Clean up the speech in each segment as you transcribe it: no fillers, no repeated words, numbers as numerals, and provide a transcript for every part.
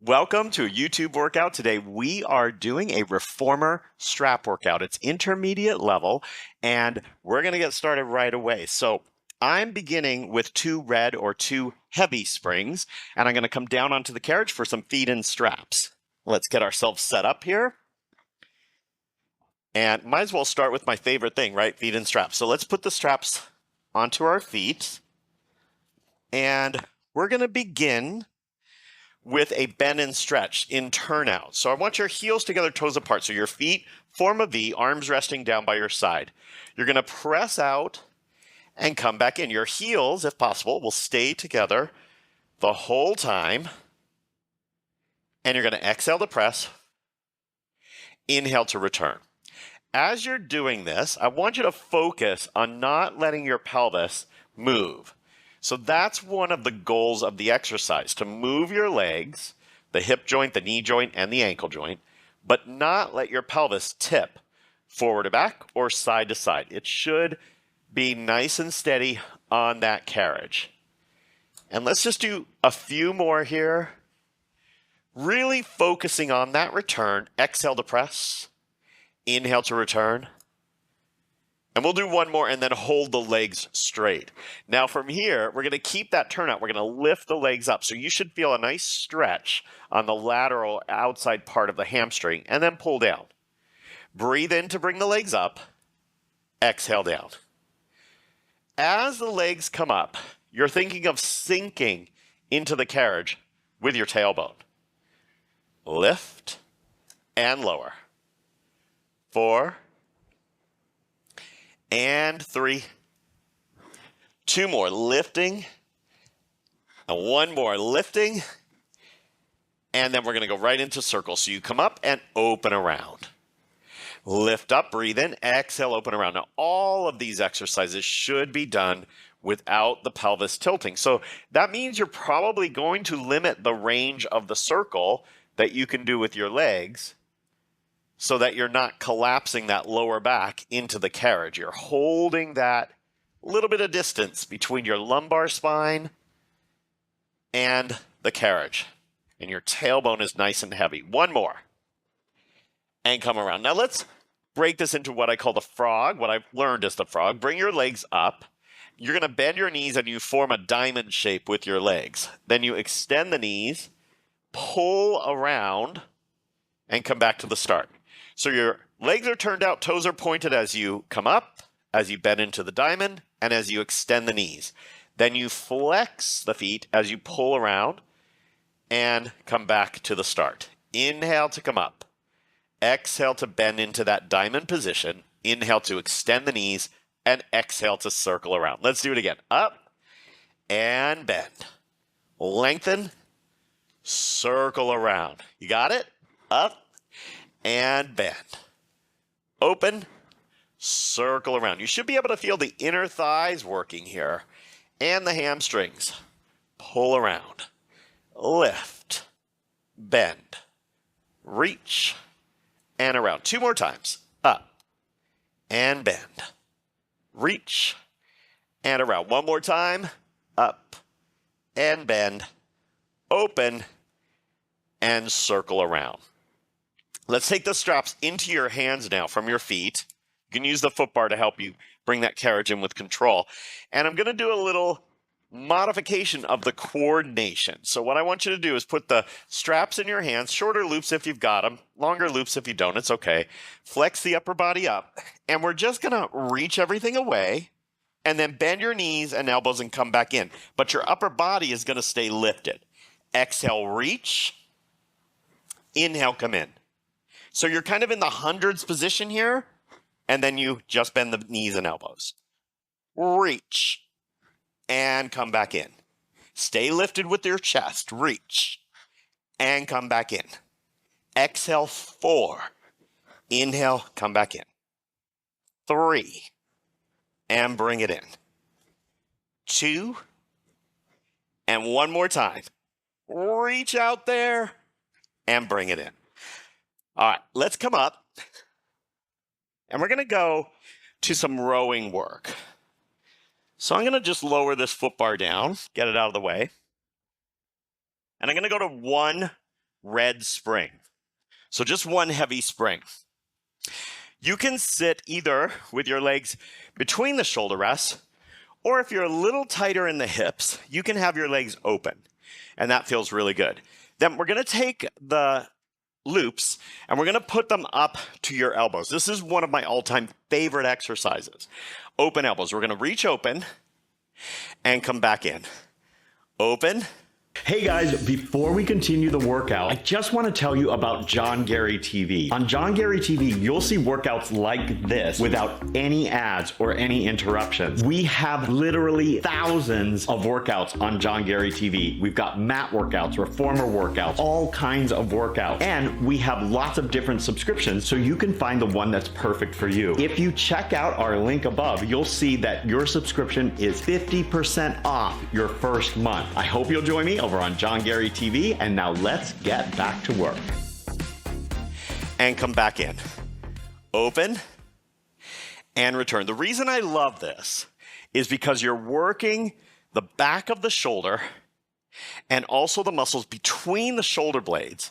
Welcome to a YouTube workout. Today we are doing a reformer strap workout. It's intermediate level and we're going to get started right away. So I'm beginning with 2 red or 2 heavy springs, and I'm going to come down onto the carriage for some feet-in straps. Let's get ourselves set up here. And might as well start with my favorite thing, right? Feet-in straps. So let's put the straps onto our feet. And we're going to begin with a bend and stretch in turnout. So I want your heels together, toes apart. So your feet form a V, arms resting down by your side. You're going to press out and come back in. Your heels, if possible, will stay together the whole time. And you're going to exhale to press, inhale to return. As you're doing this, I want you to focus on not letting your pelvis move. So that's one of the goals of the exercise, to move your legs, the hip joint, the knee joint, and the ankle joint, but not let your pelvis tip forward or back or side to side. It should be nice and steady on that carriage. And let's just do a few more here. Really focusing on that return. Exhale to press, inhale to return. And we'll do one more and then hold the legs straight. Now from here, we're going to keep that turnout. We're going to lift the legs up. So you should feel a nice stretch on the lateral outside part of the hamstring and then pull down. Breathe in to bring the legs up. Exhale down. As the legs come up, you're thinking of sinking into the carriage with your tailbone. Lift and lower. 4 and 3. 2 more, lifting. And 1 more, lifting. And then we're going to go right into circle. So you come up and open around. Lift up, breathe in, exhale, open around. Now, all of these exercises should be done without the pelvis tilting. So that means you're probably going to limit the range of the circle that you can do with your legs, so that you're not collapsing that lower back into the carriage. You're holding that little bit of distance between your lumbar spine and the carriage. And your tailbone is nice and heavy. 1 more. And come around. Now let's break this into what I call the frog. What I've learned is the frog. Bring your legs up. You're going to bend your knees and you form a diamond shape with your legs. Then you extend the knees, pull around, and come back to the start. So your legs are turned out, toes are pointed as you come up, as you bend into the diamond, and as you extend the knees. Then you flex the feet as you pull around and come back to the start. Inhale to come up. Exhale to bend into that diamond position. Inhale to extend the knees, and exhale to circle around. Let's do it again. Up and bend. Lengthen, circle around. You got it? Up and bend. Open, circle around. You should be able to feel the inner thighs working here and the hamstrings. Pull around, lift, bend, reach, and around. 2 more times. Up and bend, reach, and around. 1 more time. Up and bend, open, and circle around. Let's take the straps into your hands now from your feet. You can use the foot bar to help you bring that carriage in with control. And I'm going to do a little modification of the coordination. So what I want you to do is put the straps in your hands, shorter loops if you've got them, longer loops if you don't, it's okay. Flex the upper body up, and we're just going to reach everything away and then bend your knees and elbows and come back in. But your upper body is going to stay lifted. Exhale, reach. Inhale, come in. So you're kind of in the hundreds position here, and then you just bend the knees and elbows. Reach, and come back in. Stay lifted with your chest. Reach, and come back in. Exhale, 4. Inhale, come back in. 3, and bring it in. 2, and 1 more time. Reach out there, and bring it in. All right, let's come up, and we're going to go to some rowing work. So I'm going to just lower this foot bar down, get it out of the way. And I'm going to go to 1 red spring. So just one heavy spring. You can sit either with your legs between the shoulder rests, or if you're a little tighter in the hips, you can have your legs open, and that feels really good. Then we're going to take the loops and we're going to put them up to your elbows. This is one of my all-time favorite exercises. Open elbows. We're going to reach open and come back in. Open. Hey guys, before we continue the workout, I just want to tell you about John Gary TV. On John Gary TV, you'll see workouts like this without any ads or any interruptions. We have literally thousands of workouts on John Gary TV. We've got mat workouts, reformer workouts, all kinds of workouts. And we have lots of different subscriptions, so you can find the one that's perfect for you. If you check out our link above, you'll see that your subscription is 50% off your first month. I hope you'll join me over on John Gary TV, and now let's get back to work. And come back in. Open and return. The reason I love this is because you're working the back of the shoulder and also the muscles between the shoulder blades,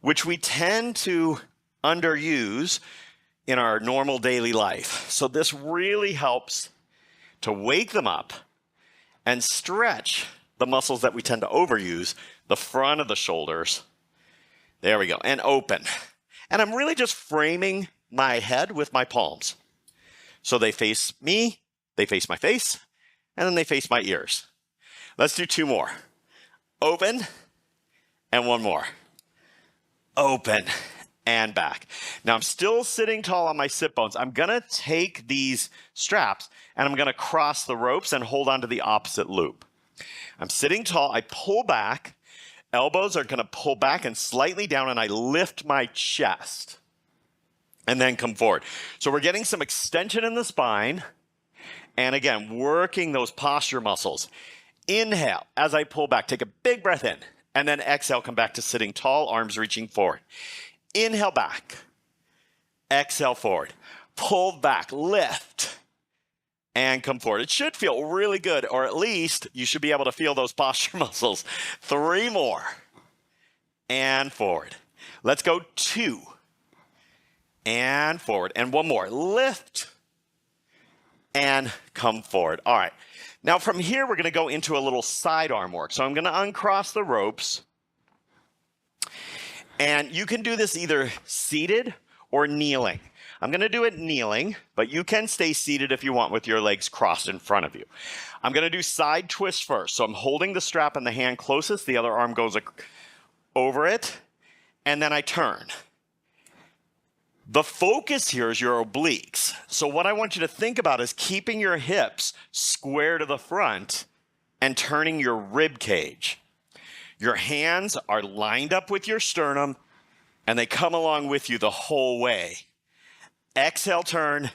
which we tend to underuse in our normal daily life. So this really helps to wake them up and stretch the muscles that we tend to overuse, the front of the shoulders. There we go. And open. And I'm really just framing my head with my palms. So they face me, they face my face, and then they face my ears. Let's do two more. Open, and one more. Open, and back. Now I'm still sitting tall on my sit bones. I'm gonna take these straps, and I'm gonna cross the ropes and hold on to the opposite loop. I'm sitting tall, I pull back, elbows are gonna pull back and slightly down, and I lift my chest and then come forward. So we're getting some extension in the spine, and again, working those posture muscles. Inhale, as I pull back, take a big breath in, and then exhale, come back to sitting tall, arms reaching forward. Inhale back, exhale forward, pull back, lift, and come forward. It should feel really good, or at least you should be able to feel those posture muscles. Three more. And forward. Let's go two. And forward. And one more. Lift. And come forward. All right. Now from here, we're going to go into a little side arm work. So I'm going to uncross the ropes. And you can do this either seated or kneeling. I'm going to do it kneeling, but you can stay seated if you want with your legs crossed in front of you. I'm going to do side twist first. So I'm holding the strap in the hand closest. The other arm goes over it, and then I turn. The focus here is your obliques. So what I want you to think about is keeping your hips square to the front and turning your rib cage. Your hands are lined up with your sternum, and they come along with you the whole way. Exhale, turn.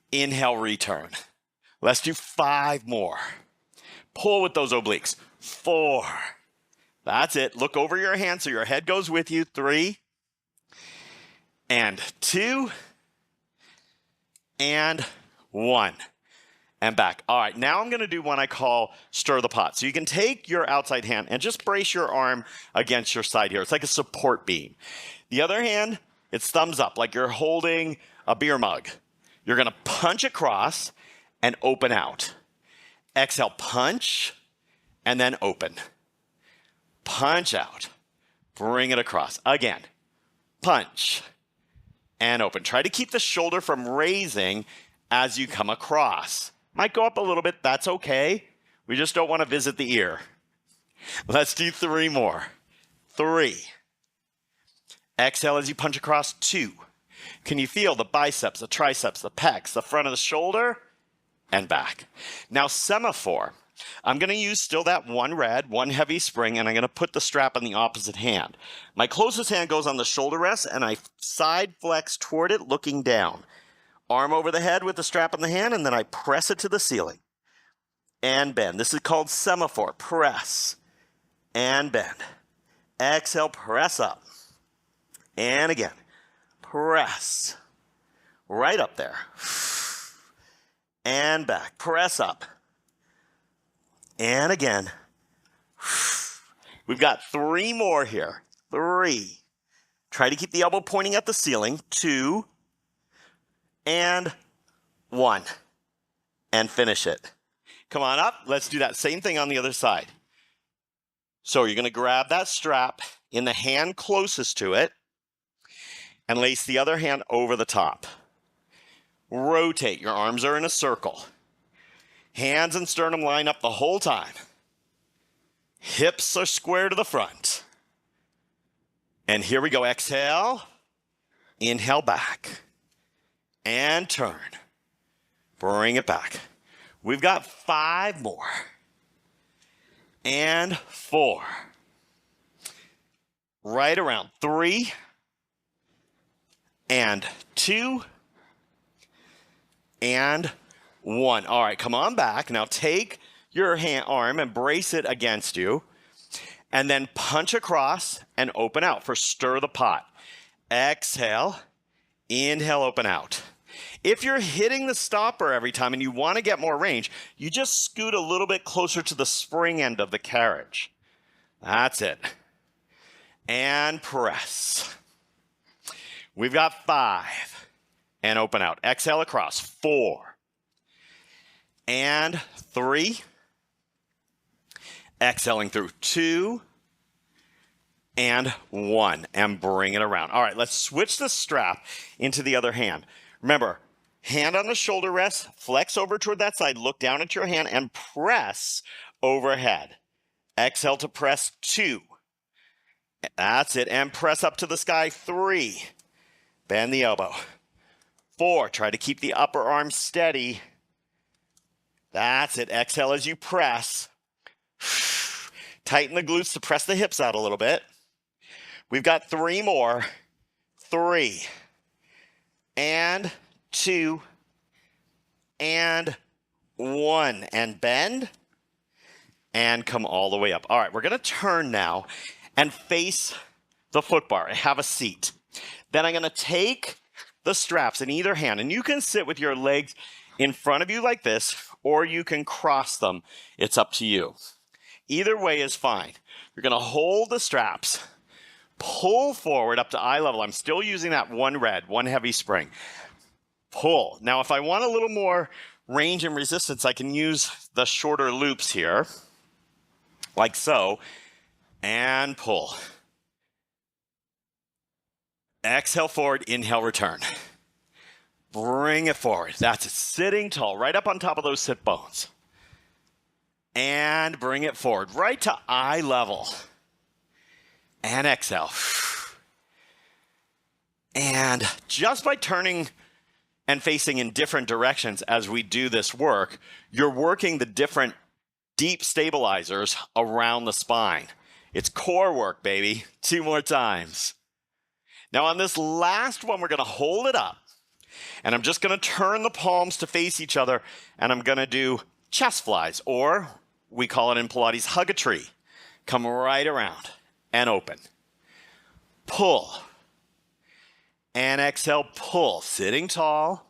Inhale, return. Let's do 5 more. Pull with those obliques. 4. That's it. Look over your hand so your head goes with you. 3. And 2. And 1. And back. All right, now I'm going to do one I call stir the pot. So you can take your outside hand and just brace your arm against your side here. It's like a support beam. The other hand, it's thumbs up, like you're holding a beer mug. You're going to punch across and open out. Exhale, punch, and then open. Punch out. Bring it across. Again, punch and open. Try to keep the shoulder from raising as you come across. Might go up a little bit. That's okay. We just don't want to visit the ear. Let's do 3 more. 3. Exhale as you punch across. 2. Can you feel the biceps, the triceps, the pecs, the front of the shoulder, and back? Now, semaphore. I'm going to use still that one red, one heavy spring, and I'm going to put the strap on the opposite hand. My closest hand goes on the shoulder rest, and I side flex toward it, looking down. Arm over the head with the strap in the hand, and then I press it to the ceiling. And bend. This is called semaphore. Press. And bend. Exhale, press up. And again. Press. Right up there. And back. Press up. And again. We've got 3 more here. 3. Try to keep the elbow pointing at the ceiling. 2 and 1. And finish it. Come on up. Let's do that same thing on the other side. So you're going to grab that strap in the hand closest to it and lace the other hand over the top. Rotate. Your arms are in a circle. Hands and sternum line up the whole time. Hips are square to the front. And here we go. Exhale. Inhale back. And turn. Bring it back. We've got 5 more. And 4. Right around 3. And 2. And 1. All right, come on back. Now take your arm and brace it against you. And then punch across and open out for stir the pot. Exhale. Inhale, open out. If you're hitting the stopper every time and you want to get more range, you just scoot a little bit closer to the spring end of the carriage. That's it. And press. We've got 5. And open out. Exhale across. 4. And 3. Exhaling through. 2. And 1. And bring it around. All right, let's switch the strap into the other hand. Remember, hand on the shoulder rest, flex over toward that side, look down at your hand, and press overhead. Exhale to press. 2. That's it. And press up to the sky. 3. Bend the elbow. 4. Try to keep the upper arm steady. That's it. Exhale as you press. Tighten the glutes to press the hips out a little bit. We've got 3 more. 3. And 2. And 1. And bend. And come all the way up. All right, we're going to turn now and face the foot bar. Have a seat. Then I'm going to take the straps in either hand. And you can sit with your legs in front of you like this, or you can cross them. It's up to you. Either way is fine. You're going to hold the straps, pull forward up to eye level. I'm still using that one heavy spring. Pull. Now, if I want a little more range and resistance, I can use the shorter loops here, like so, and pull. Exhale forward, inhale, return. Bring it forward. That's it. Sitting tall, right up on top of those sit bones. And bring it forward, right to eye level. And exhale. And just by turning and facing in different directions as we do this work, you're working the different deep stabilizers around the spine. It's core work, baby. 2 more times. Now on this last one, we're going to hold it up. And I'm just going to turn the palms to face each other. And I'm going to do chest flies, or we call it in Pilates, hug a tree. Come right around and open. Pull. And exhale, pull. Sitting tall.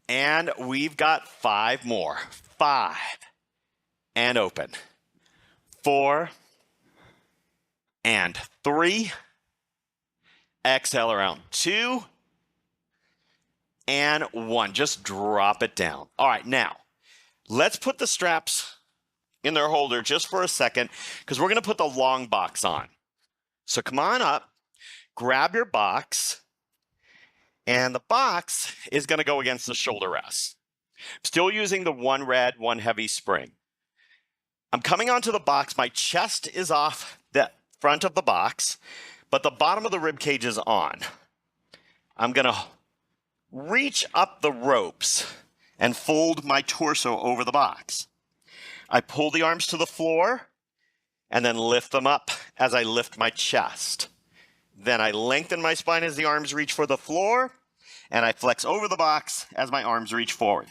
And we've got 5 more. 5. And open. 4. And 3. Exhale around. 2. And 1. Just drop it down. All right, now, let's put the straps in their holder just for a second, because we're going to put the long box on. So come on up, grab your box, and the box is going to go against the shoulder rest. Still using the one heavy spring. I'm coming onto the box. My chest is off the front of the box, but the bottom of the rib cage is on. I'm going to reach up the ropes and fold my torso over the box. I pull the arms to the floor and then lift them up as I lift my chest. Then I lengthen my spine as the arms reach for the floor, and I flex over the box as my arms reach forward.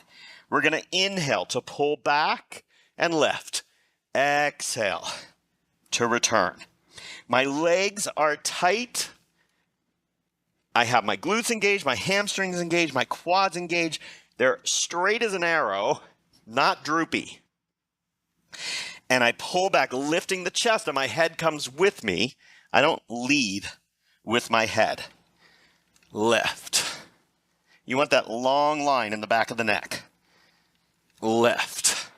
We're going to inhale to pull back and lift. Exhale to return. My legs are tight. I have my glutes engaged, my hamstrings engaged, my quads engaged. They're straight as an arrow, not droopy. and I pull back, lifting the chest, and my head comes with me. I don't lead with my head. Lift. You want that long line in the back of the neck. Lift.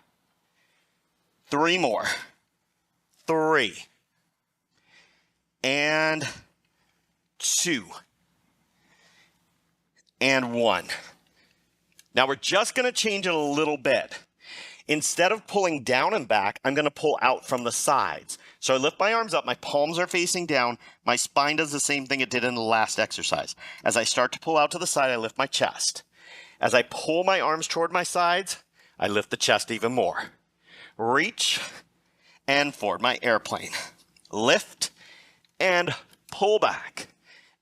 3 more. 3. And 2. And 1. Now we're just going to change it a little bit. Instead of pulling down and back, I'm going to pull out from the sides. So I lift my arms up, my palms are facing down, my spine does the same thing it did in the last exercise. As I start to pull out to the side, I lift my chest. As I pull my arms toward my sides, I lift the chest even more. Reach and forward, my airplane. Lift and pull back.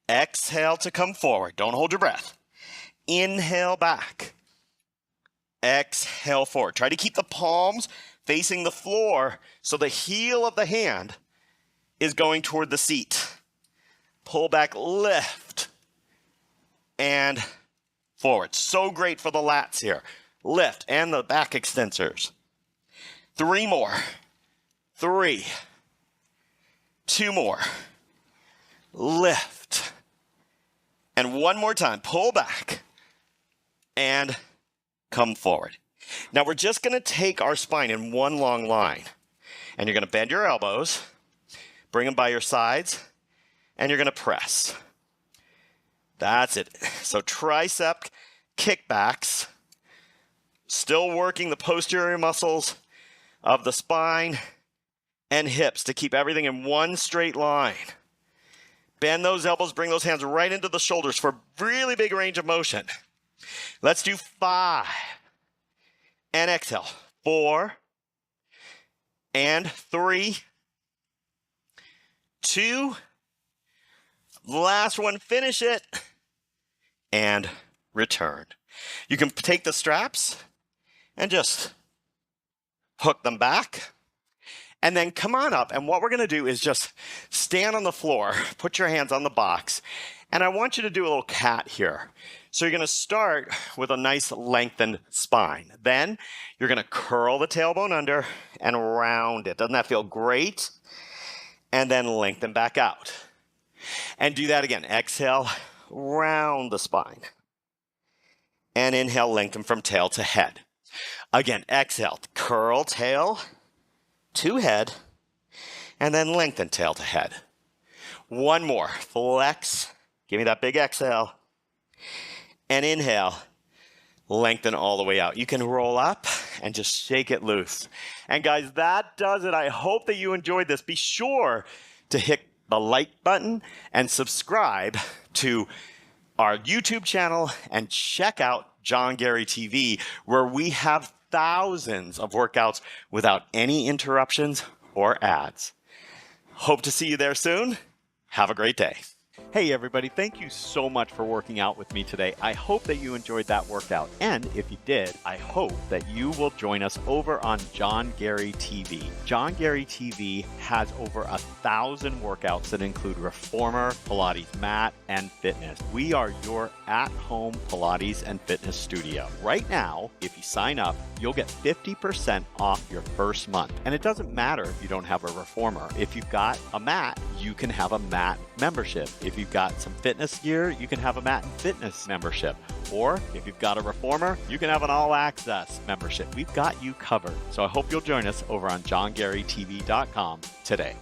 Exhale to come forward. Don't hold your breath. Inhale back. Exhale forward. Try to keep the palms facing the floor so the heel of the hand is going toward the seat. Pull back, lift, and forward. So great for the lats here. Lift and the back extensors. 3 more. 3. 2 more. Lift. And 1 more time. Pull back and come forward. Now we're just going to take our spine in one long line. And you're going to bend your elbows, bring them by your sides, and you're going to press. That's it. So tricep kickbacks, still working the posterior muscles of the spine and hips to keep everything in one straight line. Bend those elbows, bring those hands right into the shoulders for really big range of motion. Let's do 5. And exhale. 4. And 3. 2. Last one, finish it. And return. You can take the straps and just hook them back. And then come on up. And what we're going to do is just stand on the floor, put your hands on the box. And I want you to do a little cat here. So you're going to start with a nice lengthened spine. Then you're going to curl the tailbone under and round it. Doesn't that feel great? And then lengthen back out. And do that again. Exhale, round the spine. And inhale, lengthen from tail to head. Again, exhale, curl tail to head, and then lengthen tail to head. 1 more. Flex. Give me that big exhale. And inhale, lengthen all the way out. You can roll up and just shake it loose. And guys, that does it. I hope that you enjoyed this. Be sure to hit the like button and subscribe to our YouTube channel and check out John Gary TV, where we have thousands of workouts without any interruptions or ads. Hope to see you there soon. Have a great day. Hey everybody, thank you so much for working out with me today. I hope that you enjoyed that workout. And if you did, I hope that you will join us over on John Gary TV. John Gary TV has over 1,000 workouts that include reformer, Pilates mat, and fitness. We are your at-home Pilates and fitness studio. Right now, if you sign up, you'll get 50% off your first month. And it doesn't matter if you don't have a reformer. If you've got a mat, you can have a mat membership. If you've got some fitness gear, you can have a mat and fitness membership. Or if you've got a reformer, you can have an all-access membership. We've got you covered. So I hope you'll join us over on johngarytv.com today.